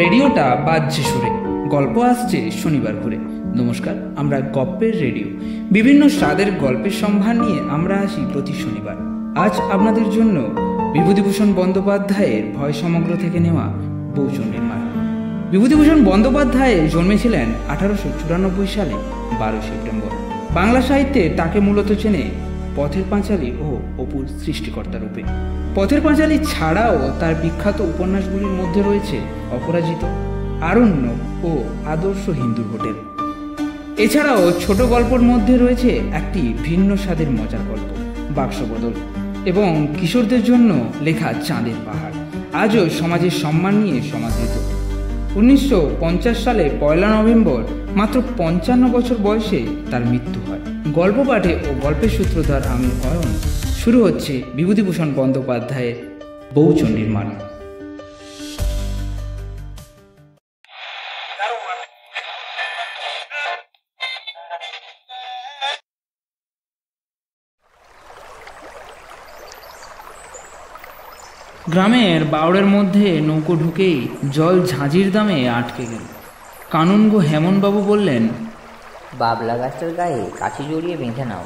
রেডিওটা বাজছে সুরে, গল্প আসছে শনিবার করে। নমস্কার, আমরা গপ্পের রেডিও। বিভিন্ন স্বাদের গল্পের সম্ভার নিয়ে আমরা আসি প্রতি শনিবার। আজ আপনাদের জন্য বিভূতিভূষণ বন্দ্যোপাধ্যায়ের ভয় সমগ্র থেকে নেওয়া বউচণ্ডীর মার। বিভূতিভূষণ বন্দ্যোপাধ্যায় জন্মেছিলেন 1894 সালে 12 সেপ্টেম্বর। বাংলা সাহিত্যে তাকে মূলত চেনে পথের পাঁচালী ও অপুর সৃষ্টিকর্তা রূপে। পথের পাঁচালী ছাড়াও তার বিখ্যাত উপন্যাসগুলির মধ্যে রয়েছে অপরাজিত, আরণ্য ও আদর্শ হিন্দুর হোটেল। এছাড়াও ছোট গল্পের মধ্যে রয়েছে একটি ভিন্ন স্বাদের মজার গল্প বাক্সবদল এবং কিশোরদের জন্য লেখা চাঁদের পাহাড় আজও সমাজের সম্মান নিয়ে সমাদৃত। 1950 সালে 1 নভেম্বর মাত্র 55 বছর বয়সে তার মৃত্যু হয়। গল্প পাঠে ও গল্পের সূত্রধার আমি অয়ন। শুরু হচ্ছে বিভূতিভূষণ বন্দ্যোপাধ্যায়ের বউচণ্ডীর মার। গ্রামের বাউড়ের মধ্যে নৌকো ঢুকেই জল ঝাঁঝির দামে আটকে গেল। কানুনগো হেমনবাবু বললেন, বাবলা গাছটার গায়ে কাঠি জড়িয়ে বেঁধে নাও।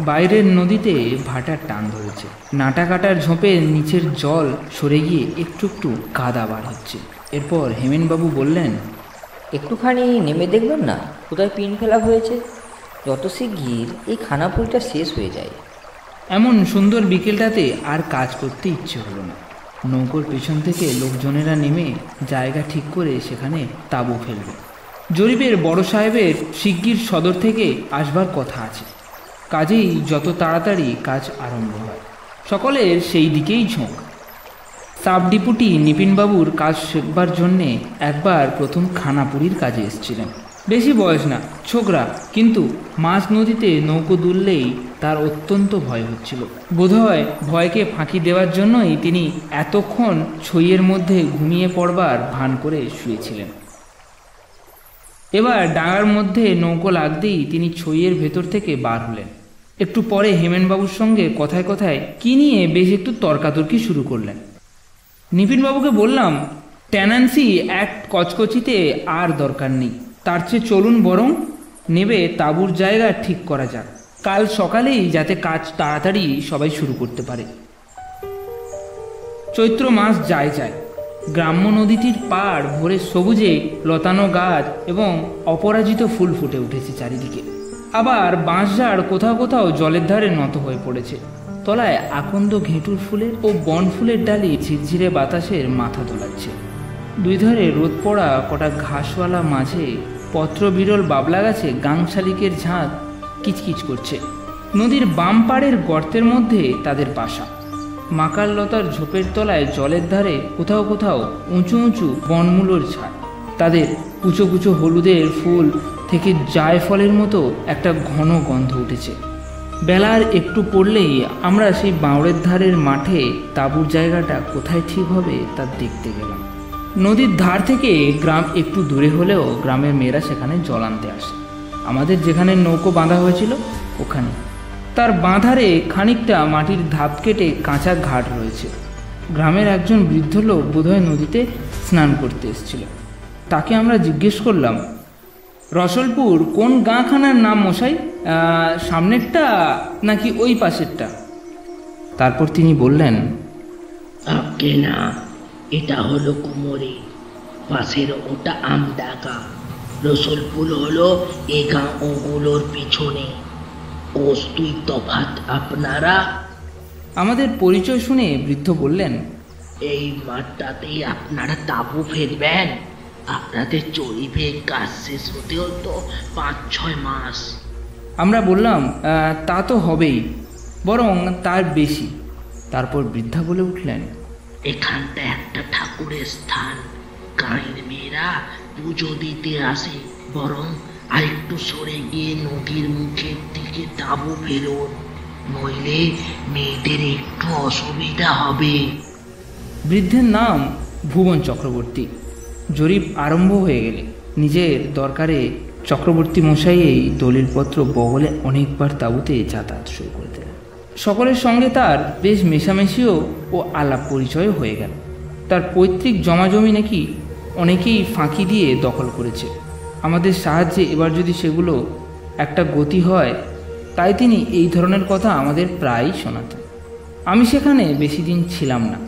বাইরের নদীতে ভাটার টান ধরেছে। নাটা কাটার ঝোপে নিচের জল সরে গিয়ে একটু একটু কাদা বার হচ্ছে। এরপর হেমেনবাবু বললেন, একটুখানি নেমে দেখবেন না কোথায় পিন ফেলা হয়েছে? যত শিগগির এই খানাপুরিটা শেষ হয়ে যায়। এমন সুন্দর বিকেলটাতে আর কাজ করতে ইচ্ছে হলো না। নৌকোর পেছন থেকে লোকজনেরা নেমে জায়গা ঠিক করে সেখানে তাঁবু ফেলবে। জরিপের বড় সাহেবের শিগগির সদর থেকে আসবার কথা আছে, কাজেই যত তাড়াতাড়ি কাজ আরম্ভ হয় সকলের সেই দিকেই ঝোঁক। সাব ডিপুটি নিপিনবাবুর কাজ শেখবার জন্যে একবার প্রথম খানাপুরীর কাজে এসেছিলেন। বেশি বয়স না, ছোকরা, কিন্তু মাঝ নদীতে নৌকো দুললেই তার অত্যন্ত ভয় হচ্ছিল। বোধহয় ভয়কে ফাঁকি দেওয়ার জন্যই তিনি এতক্ষণ ছইয়ের মধ্যে ঘুমিয়ে পড়বার ভান করে শুয়েছিলেন। এবার ডাঙার মধ্যে নৌকো লাগতেই তিনি ছইয়ের ভেতর থেকে বার হলেন। একটু পরে হেমেনবাবুর সঙ্গে কথায় কথায় কি নিয়ে বেশ একটু তর্কাতর্কি শুরু করলেন। নিপিনবাবুকে বললাম, ট্যানান্সি অ্যাক্ট কচকচিতে আর দরকার নেই, তার চেয়ে চলুন বরং নেবে তাঁবুর জায়গা ঠিক করা যাক, কাল সকালেই যাতে কাজ তাড়াতাড়ি সবাই শুরু করতে পারে। চৈত্র মাস যায় গ্রাম্য নদীটির পাড় ভরে সবুজে লতানো গাছ এবং অপরাজিত ফুল ফুটে উঠেছে চারিদিকে। আবার বাঁশঝাড় কোথাও কোথাও জলের ধারে নত হয়ে পড়েছে। তলায় আকন্দ ঘেঁটুর ফুলের ও বন ফুলের ডালি ঝিরঝিরে বাতাসের মাথা দোলাচ্ছে। দুই ধারে রোদ পড়া কটা ঘাসওয়ালা মাঝে পত্র বিরল বাবলা গাছে গাং শালিকের ঝাঁক কিচকিচ করছে। নদীর বাম পাড়ের গর্তের মধ্যে তাদের বাসা। মাকাল লতার ঝোপের তলায় জলের ধারে কোথাও কোথাও উঁচু উঁচু বনমূলোর ছাদ। তাদের কুচো কুচো হলুদের ফুল থেকে জায়ফলের মতো একটা ঘন গন্ধ উঠেছে। বেলার একটু পড়লেই আমরা সেই বাঁওড়ের ধারের মাঠে তাঁবুর জায়গাটা কোথায় ঠিক হবে তা দেখতে গেলাম। নদীর ধার থেকে গ্রাম একটু দূরে হলেও গ্রামের মেয়েরা সেখানে জল আনতে আসে। আমাদের যেখানে নৌকো বাঁধা হয়েছিল ওখানে, তার বাঁধারে খানিকটা মাটির ধাপ কেটে কাঁচা ঘাট রয়েছে। গ্রামের একজন বৃদ্ধ লোক বোধহয় নদীতে স্নান করতে এসেছিল। তাকে আমরা জিজ্ঞেস করলাম, রসলপুর কোন গাঁখানার নাম মশাই? সামনেরটা নাকি ওই পাশেরটা? তারপর তিনি বললেন, না, এটা হলো কুমোরি, পাশের ওটা আমডাকা। রসুলপুর হলো এ গাঁ ওগুলোর পিছনে। কোস্তুই তফাৎ আপনারা? আমাদের পরিচয় শুনে বৃদ্ধ বললেন, এই মাঠটাতেই আপনারা তাঁবু ফেলবেন? আপনাদের জরিপে কাজ শেষ হতেও তো 5-6 মাস। আমরা বললাম, তা তো হবেই, বরং তার বেশি। তারপর বৃদ্ধা বলে উঠলেন, এখানটা একটা ঠাকুরের স্থান, গাঁয়ের মেয়েরা পুজো দিতে আসে। বরং আরেকটু সরে গিয়ে নদীর মুখের দিকে তাঁবু ফেলুন, নইলে মেয়েদের একটু অসুবিধা হবে। বৃদ্ধের নাম ভুবন চক্রবর্তী। জরিপ আরম্ভ হয়ে গেলে নিজের দরকারে চক্রবর্তী মশাই এই দলিলপত্র বগলে অনেকবার তাঁবুতে যাতায়াত শুরু করে দিলেন। সকলের সঙ্গে তার বেশ মেশামেশিও ও আলাপ পরিচয় হয়ে গেল। তার পৈতৃক জমাজমি নাকি অনেকেই ফাঁকি দিয়ে দখল করেছে। আমাদের সাহায্যে এবার যদি সেগুলো একটা গতি হয়, তাই তিনি এই ধরনের কথা আমাদের প্রায়ই শোনাতেন। আমি সেখানে বেশি দিন ছিলাম না।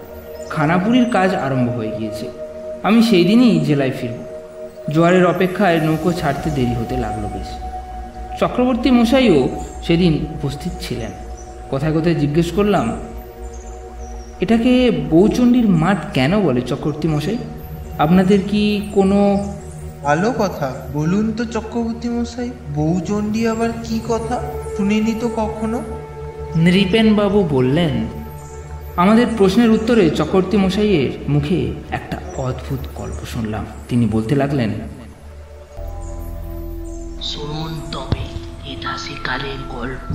খানাপুরীর কাজ আরম্ভ হয়ে গিয়েছে। আমি সেই দিনই জেলায় ফিরব। জোয়ারের অপেক্ষায় নৌকো ছাড়তে দেরি হতে লাগলো বেশ। চক্রবর্তী মশাইও সেদিন উপস্থিত ছিলেন। কোথায় কোথায় জিজ্ঞেস করলাম, এটাকে বউচণ্ডীর মাঠ কেন বলে চক্রবর্তী মশাই? আপনাদের কি কোনো... ভালো কথা, বলুন তো চক্রবর্তী মশাই, বউচণ্ডী আবার কি কথা? শুনিনি তো কখনো। নৃপেনবাবু বললেন। আমাদের প্রশ্নের উত্তরে চক্রবর্তী মশাইয়ের মুখে একটা অদ্ভুত গল্প শুনলাম। তিনি বলতে লাগলেন, শুনুন তবে, এটা সেকালের গল্প।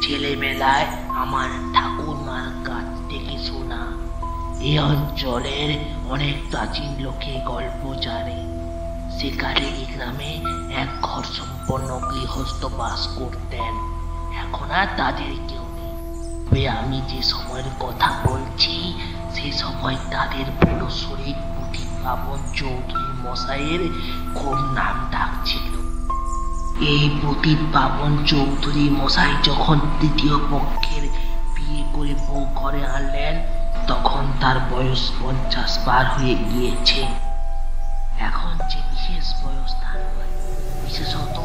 ছেলেবেলায় আমার ঠাকুরমার কাছ থেকে শোনা। এই অঞ্চলের অনেক প্রাচীন লোকে গল্প জানে। সেকালে এই গ্রামে এক ঘর সম্পন্ন গৃহস্থ বাস করতেন। এখন আর তাদের কেউ নেই। তবে আমি যে সময়ের কথা বলছি, সে সময় তাদের বড় শরীর প্রদীপ পাবন চৌধুরী মশাইয়ের খুব নাম ডাক ছিল। এই প্রদীপ পাবন চৌধুরী মশাই যখন তৃতীয় পক্ষের বিয়ে করে বউ ঘরে আনলেন, তখন তার বয়স 50 পার হয়ে গিয়েছে। এখন যে বিশেষ বয়স তার নয়, বিশেষত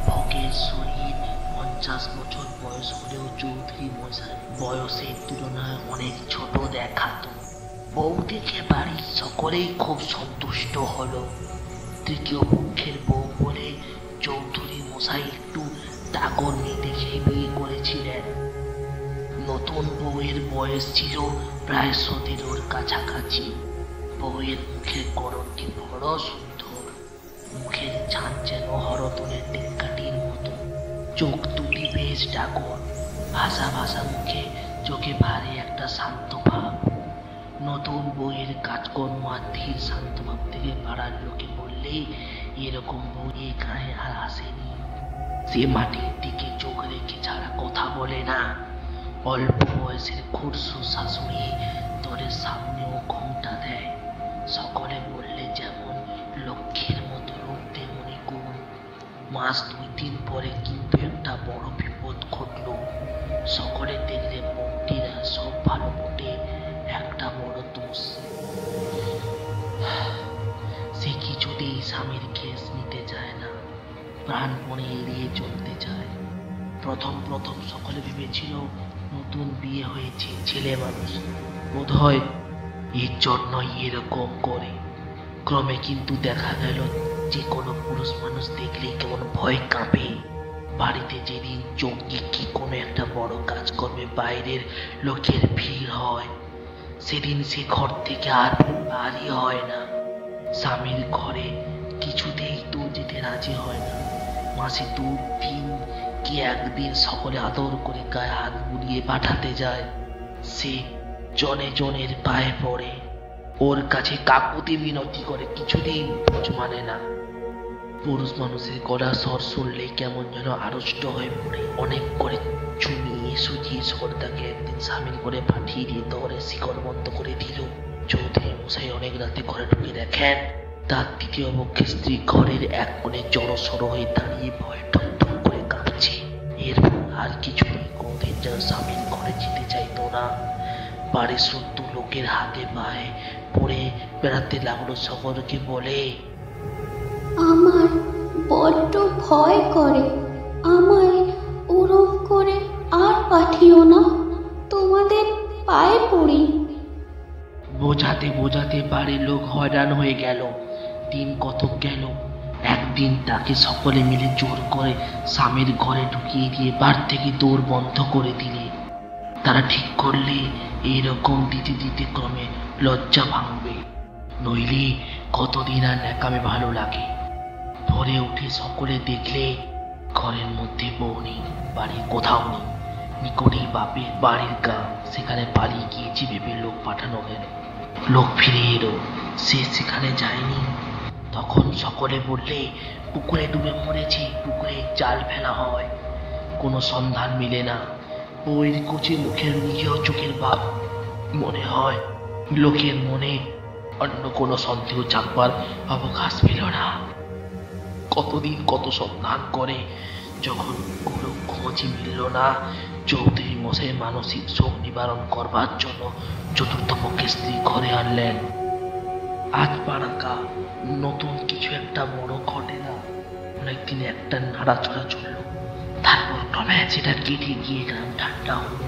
ভোগের শরীর 50 বছর বয়স হলেও চৌধুরী মশাই বয়সের তুলনায় অনেক ছোট দেখাতো। বউ দেখে বাড়ির সকলেই খুব সন্তুষ্ট হলো। তৃতীয় পক্ষের বউ বলে চৌধুরী মশাই একটু তাগরনি দেখে বিয়ে করেছিলেন। নতুন বউয়ের বয়স ছিল প্রায় 17-র কাছাকাছি। বউয়ের মুখের গড়নটি বড় সুন্দর। মুখের ছাঁচ যেন হরতনের টেক্কাটির মতো। চোখ দুটি বেশ ডাগর। ভাষা ভাষা মুখে, চোখে ভারী একটা শান্ত ভাব। নতুন বউয়ের কাজকর্ম আর ধীর শান্ত ভাব থেকে পাড়ার লোকে বললেই এরকম বউ এই গায়ে আর আসেনি। সে মাটির দিকে চোখ রেখে ছাড়া কথা বলে না। অল্প বয়সের খুরশো শাশুড়ি তোরের সামনেও ঘুমটা দেয়। সকলে বললে যেমন লক্ষ্মীর মতো রূপ তেমনি গুণ। মাস 2-3 পরে কিন্তু একটা বড় বিপদ ঘটল। সকলে দেখলে বউটিরা সব ভালো বটে, একটা বড় দোষ। সে কিছুতেই স্বামীর কেস নিতে চায় না, প্রাণপণে এড়িয়ে চলতে চায়। প্রথম সকলে ভেবেছিল নতুন বিয়ে হয়েছে, ছেলে মানুষ, বোধ হয় এর জন্যই এরকম করে। ক্রমে কিন্তু দেখা গেল যে কোনো পুরুষ মানুষ দেখলেই কেমন ভয় কাঁপে। বাড়িতে যেদিন যজ্ঞে কি কোনো একটা বড় কাজ করবে বাইরের লোকের ভিড় হয়, সেদিন সে ঘর থেকে আর বাড়ি হয় না। স্বামীর ঘরে কিছুতেই তো যেতে রাজি হয় না। মাসে 2-3 কি একদিন সকলে আদর করে গায়ে হাত বুলিয়ে পাঠাতে যায়। সে জনের পায়ে পড়ে, ওর কাছে কাকুতি মিনতি করে, কিছুতেই বুঝ মানে না। পুরুষ মানুষের গলা স্বর শুনলেই কেমন যেন আড়ষ্ট হয়ে পড়ে। অনেক করে চুমিয়ে সুজিয়ে সর্দাকে একদিন স্বামীর করে পাঠিয়ে দিয়ে দরে শিকড় বন্ধ করে দিল। চৌধুরী মশাই অনেক রাতে ঘরে ঢুকে দেখেন তার তৃতীয় পক্ষের স্ত্রী ঘরের এক কোণে জড়সড় হয়ে দাঁড়িয়ে ভয়ে ঠকঠক করে কাঁপছে। এরপর আর কিছু নেই, কোনদিন যেন স্বামীর ঘরে যেতে চাইতো না। বাড়ির সত্য লোকের হাতে পায়ে পড়ে বেড়াতে লাগলো। সকলকে বলে, আমার বড্ড ভয় করে, আমায় ওরম করে আর পাঠিও না, তোমাদের পায়ে পড়ি। বোঝাতে বাড়ির লোক হয়রান হয়ে গেল। দিন কতক গেল। একদিন তাকে সকলে মিলে জোর করে স্বামীর ঘরে ঢুকিয়ে দিয়ে বার থেকে দৌড় বন্ধ করে দিলে। তারা ঠিক করলে এইরকম দিতে ক্রমে লজ্জা ভাঙবে, নইলে কতদিন আর ন্যাকামে ভালো লাগে। ভোরে উঠে সকলে দেখলে ঘরের মধ্যে বউ নেই, বাড়ির কোথাও নেই। নিকটেই বাপের বাড়ির গ্রাম, সেখানে পালিয়ে গিয়েছি ভেবে লোক পাঠানো গেল। লোক ফিরে এলো, সে সেখানে যায়নি। তখন সকলে বললে পুকুরে ডুবে মরেছে, পুকুরে জাল ফেলা হয়, কোনো সন্ধান মিলে না। বউয়ের কচি মুখের নিজেও চোখের ভাব মনে হয়। লোকের মনে অন্য কোনো সন্দেহ চাপবার অবকাশ পেল না। কতদিন কত সন্ধান করে যখন কোনো খোঁজই মিলল না, চৌধুরী মশাই মানসিক শোক নিবারণ করবার জন্য চতুর্থপক্ষে স্ত্রী ঘরে আনলেন। আজ পাড়াকা নতুন কিছু একটা বড় ঘটে না, অনেকদিন একটা নাড়াচড়া চলল, তারপর ক্রমে সেটা কেটে গিয়ে গ্রাম ঠান্ডা হলো।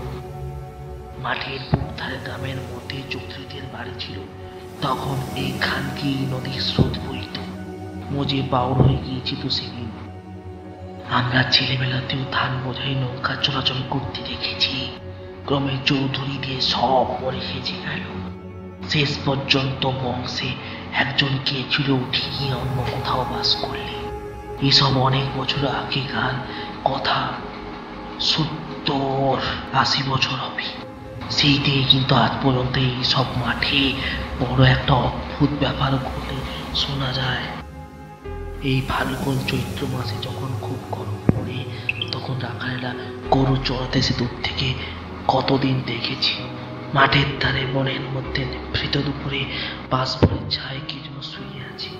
মাঠের বুক ধারে গ্রামের মধ্যে চৌধুরীদের বাড়ি ছিল। তখন এই খানকি নদীর স্রোত বইত, মজে বাউর হয়ে গিয়েছিল সেদিন। আমরা ছেলেবেলাতেও ধান বোঝাই নৌকা চলাচল করতে দেখেছি। ক্রমে চৌধুরীদের সব মরে হেজে গেল। শেষ পর্যন্ত বংশে একজন কে ছিল উঠে গিয়ে অন্য কোথাও বাস করলে। এসব অনেক বছর আগেকার কথা, 70-80 বছর হবে। সেই থেকে কিন্তু আজ পর্যন্ত এইসব মাঠে বড় একটা অদ্ভুত ব্যাপার ঘটে শোনা যায়। এই ফাল্গুন চৈত্র মাসে যখন খুব গরম পড়ে, তখন রাখালেরা গরু চড়াতে এসে দূর থেকে কতদিন দেখেছি মাঠের ধারে বনের মধ্যে নিভৃত দুপুরে বাঁশবনের ছায় কি যেন শুয়ে আছে।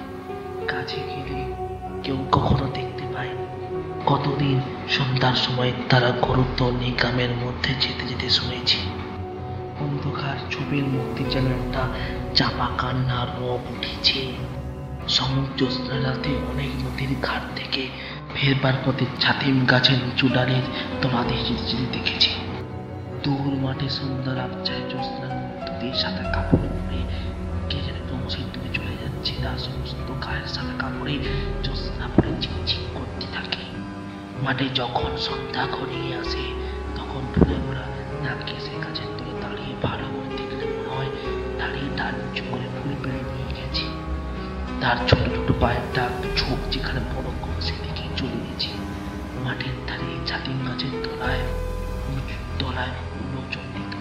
কাছে গেলে কেউ কখনো দেখতে পায়নি। কতদিন সন্ধ্যার সময় তারা গরুর দল নিয়ে গ্রামের মধ্যে যেতে যেতে শুনেছি। অন্ধকার ছবির মধ্যে যেন একটা চাপা কান্নার রব উঠেছে। সমুদ্র জ্যোৎস্না রাতে অনেক নদীর ঘাট থেকে ফেরবার পথে ছাতিম গাছের নিচু ডালের তলা দিয়ে যেতে দেখেছি। দূর মাঠে সন্ধ্যার আবছায় জ্যোৎস্নার মধ্য দিয়ে সাদা কাপড় পরে কে যেন ক্রমশই দূরে চলে যাচ্ছে। তার সমস্ত গায়ের সাদা কাপড়ে জ্যোৎস্না পরে ঝিকঝিক করতে থাকে। মাঠে যখন সন্ধ্যা ঘনিয়ে আসে, তখন ফুলে ওরা নাকে সে গাছের তলে দাঁড়িয়ে ভালো করে দেখলে মনে হয় দাঁড়িয়ে তার নিচু করে ফুল পেড়ে নিয়ে গেছে। তার ছোট ছোট পায়ের দাগ ঝোপ যেখানে বড় করে সেদিকেই চলে গেছে। মাঠের ধারে ছাতিম গাছের তলায় চন্ডিত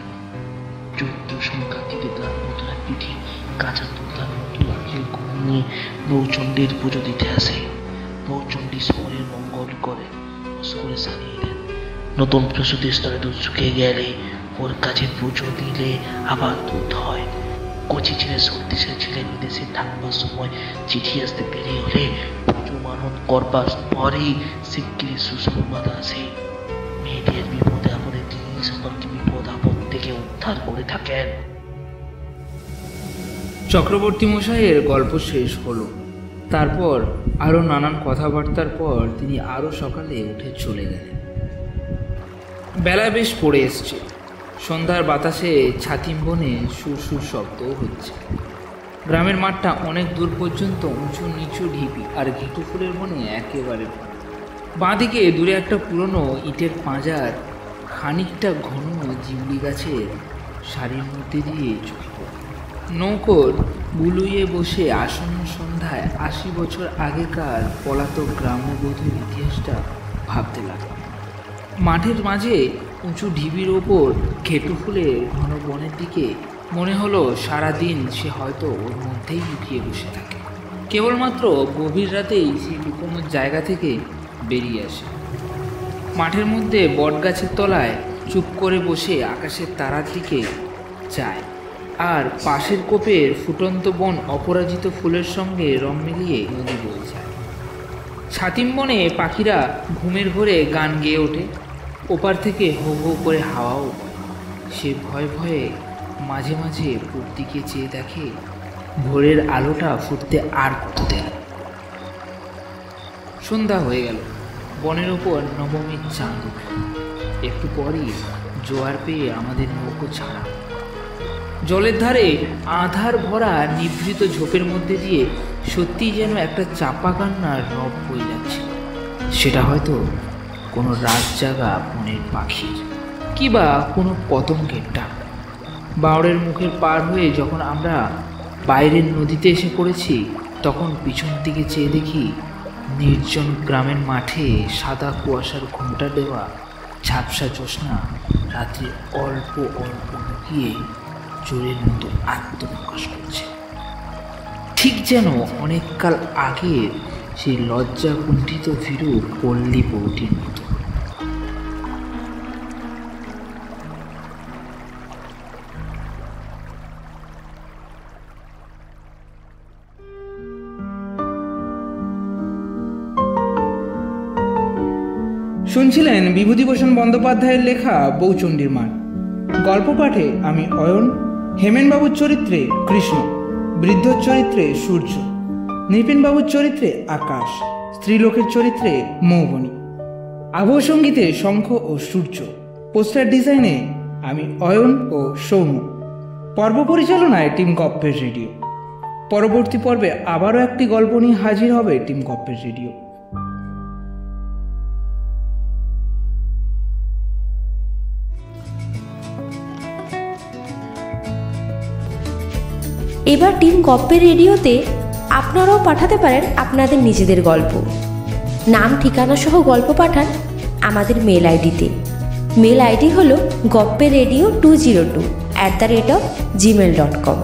চৈত্র সংক্রান্তিতে তার নতুনের পিঠে কাঁচা তোতার মতো লাগিয়ে ঘুমিয়ে বউচণ্ডীর পুজো দিতে আসে। বউচণ্ডী শহরের মঙ্গল করে সারিয়ে দেন। নতুন প্রসূতি স্তরে দুধ শুকিয়ে গেলে ওর কাছে পুজো দিলে আবার দুধ হয়। কচি ছেলে সর্দিশের ছেলে বিদেশে থাকবার সময় চিঠি আসতে দেরি হলে পুজো মানত করবার পরেই শিগগিরই সুসংবাদ আসে। মেয়েদের বিপদে আপদে তিনি সকলকে বিপদ আপদ থেকে উদ্ধার করে থাকেন। চক্রবর্তী মশাইয়ের গল্প শেষ হলো। তারপর আরও নানান কথাবার্তার পর তিনি আরও সকালে উঠে চলে গেলেন। বেলা বেশ পড়ে এসছে। সন্ধ্যার বাতাসে ছাতিম বনে সুরসুর শব্দও হচ্ছে। গ্রামের মাঠটা অনেক দূর পর্যন্ত উঁচু নিচু ঢিপি আর ঘেটু ফুলের বনে একেবারে। বাঁদিকে দূরে একটা পুরনো ইটের পাঁজার খানিকটা ঘন জিমলি গাছের সারির মধ্যে দিয়ে চলে নৌকোর বুলুইয়ে বসে আসন্ন সন্ধ্যায় 80 বছর আগেকার পলাতক গ্রাম্যবধূর ইতিহাসটা ভাবতে লাগল। মাঠের মাঝে উঁচু ঢিবির ওপর ঘেটু ফুলের ঘন বনের দিকে মনে হলো সারাদিন সে হয়তো ওর মধ্যেই লুকিয়ে বসে থাকে। কেবলমাত্র গভীর রাতেই সেই লুকোনোর জায়গা থেকে বেরিয়ে আসে। মাঠের মধ্যে বটগাছের তলায় চুপ করে বসে আকাশের তারার দিকে যায়, আর পাশের কোপের ফুটন্ত বন অপরাজিত ফুলের সঙ্গে রং মিলিয়ে নদী বয়ে যায়। ছাতিম বনে পাখিরা ঘুমের ঘোরে গান গেয়ে ওঠে। ওপার থেকে হো হো করে হাওয়াও। সে ভয়ে ভয়ে মাঝে মাঝে পূব দিকে চেয়ে দেখে ভোরের আলোটা ফুটতে আর কত দেয়। সন্ধ্যা হয়ে গেল। বনের ওপর নবমীর চাঁদ উঠল। একটু পরই জোয়ার পেয়ে আমাদের নৌকো ছাড়া। জলের ধারে আধার ভরা নিভৃত ঝোপের মধ্যে দিয়ে সত্যিই যেন একটা চাপা কান্নার রব বয়ে যাচ্ছে। সেটা হয়তো কোনো রাত জাগা বনের পাখির, কিবা কোনো পতঙ্গের ডাক। বাওড়ের মুখের পার হয়ে যখন আমরা বাইরের নদীতে এসে পড়েছি, তখন পিছন দিকে চেয়ে দেখি নির্জন গ্রামের মাঠে সাদা কুয়াশার ঘোমটা দেওয়া ঝাপসা জ্যোৎস্না রাত্রি অল্প অল্প লুকিয়ে চোরের মতো আত্মপ্রকাশ করছে। ঠিক যেন অনেককাল আগের সেই লজ্জা কুণ্ঠিত ভীরু পল্লী বউটির মতো। শুনছিলেন বিভূতিভূষণ বন্দ্যোপাধ্যায়ের লেখা বউচণ্ডীর মার। গল্প পাঠে আমি অয়ন, হেমেনবাবুর চরিত্রে কৃষ্ণ, বৃদ্ধর চরিত্রে সূর্য, নৃপেনবাবুর চরিত্রে আকাশ, স্ত্রীলোকের চরিত্রে মৌবনী, আবহ সঙ্গীতে শঙ্খ ও সূর্য, পোস্টার ডিজাইনে আমি অয়ন ও সৌম্য, পর্ব পরিচালনায় টিম গপ্পের রেডিও। পরবর্তী পর্বে আবারও একটি গল্প নিয়ে হাজির হবে টিম গপ্পের রেডিও। এবার টিম গপ্পের রেডিওতে আপনারাও পাঠাতে পারেন আপনাদের নিজেদের গল্প। নাম ঠিকানা সহ গল্প পাঠান আমাদের মেল আইডিতে। মেল আইডি হলো gopperradio202@gmail.com।